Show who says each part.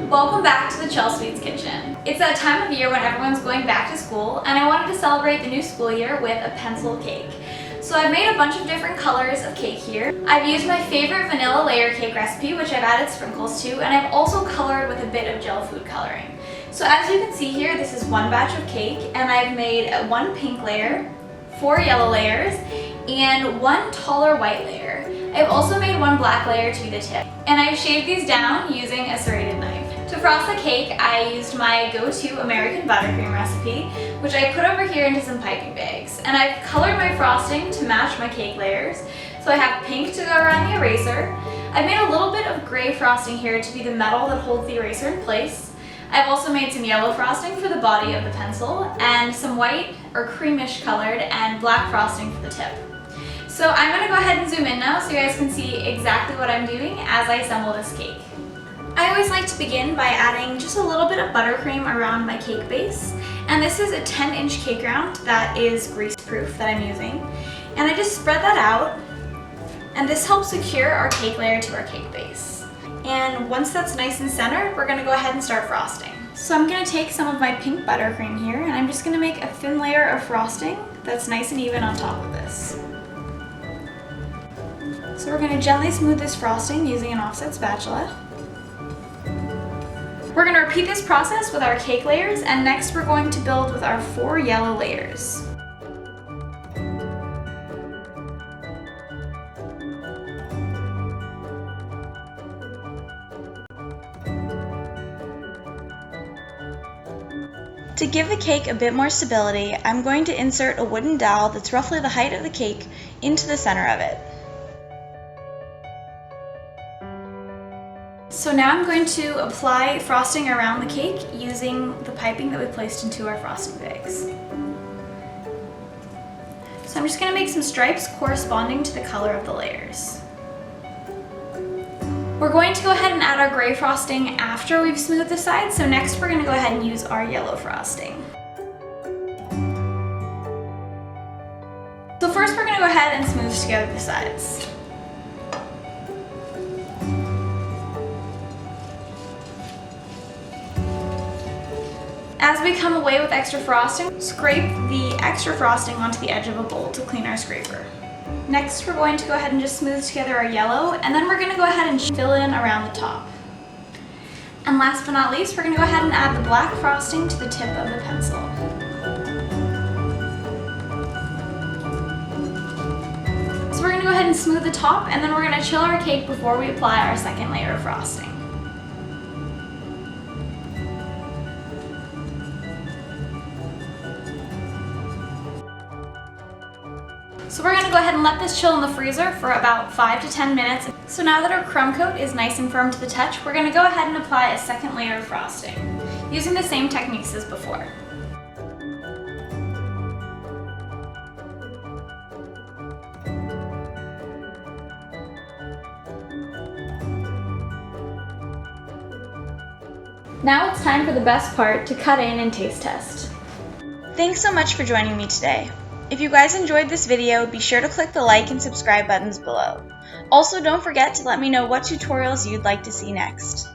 Speaker 1: Welcome back to the Chelsweets kitchen. It's that time of year when everyone's going back to school, and I wanted to celebrate the new school year with a pencil cake. So I've made a bunch of different colors of cake here. I've used my favorite vanilla layer cake recipe, which I've added sprinkles to, and I've also colored with a bit of gel food coloring. So as you can see here, this is one batch of cake, and I've made one pink layer, 4 yellow layers, and 1 taller white layer. I've also made 1 black layer to be the tip, and I've shaved these down using a serrated knife. To frost the cake, I used my go-to American buttercream recipe, which I put over here into some piping bags. And I've colored my frosting to match my cake layers. So I have pink to go around the eraser. I've made a little bit of gray frosting here to be the metal that holds the eraser in place. I've also made some yellow frosting for the body of the pencil, and some white or creamish colored and black frosting for the tip. So I'm going to go ahead and zoom in now so you guys can see exactly what I'm doing as I assemble this cake. I always like to begin by adding just a little bit of buttercream around my cake base. And this is a 10-inch cake round that is grease-proof that I'm using. And I just spread that out, and this helps secure our cake layer to our cake base. And once that's nice and centered, we're going to go ahead and start frosting. So I'm going to take some of my pink buttercream here, and I'm just going to make a thin layer of frosting that's nice and even on top of this. So we're going to gently smooth this frosting using an offset spatula. We're going to repeat this process with our cake layers, and next we're going to build with our 4 yellow layers. To give the cake a bit more stability, I'm going to insert a wooden dowel that's roughly the height of the cake into the center of it. So now I'm going to apply frosting around the cake using the piping that we placed into our frosting bags. So I'm just going to make some stripes corresponding to the color of the layers. We're going to go ahead and add our gray frosting after we've smoothed the sides, so next we're going to go ahead and use our yellow frosting. So first we're going to go ahead and smooth together the sides. As we come away with extra frosting, scrape the extra frosting onto the edge of a bowl to clean our scraper. Next, we're going to go ahead and just smooth together our yellow, and then we're going to go ahead and fill in around the top. And last but not least, we're going to go ahead and add the black frosting to the tip of the pencil. So we're going to go ahead and smooth the top, and then we're going to chill our cake before we apply our second layer of frosting. So we're going to go ahead and let this chill in the freezer for about 5 to 10 minutes. So now that our crumb coat is nice and firm to the touch, we're going to go ahead and apply a second layer of frosting, using the same techniques as before. Now it's time for the best part, to cut in and taste test. Thanks so much for joining me today. If you guys enjoyed this video, be sure to click the like and subscribe buttons below. Also, don't forget to let me know what tutorials you'd like to see next.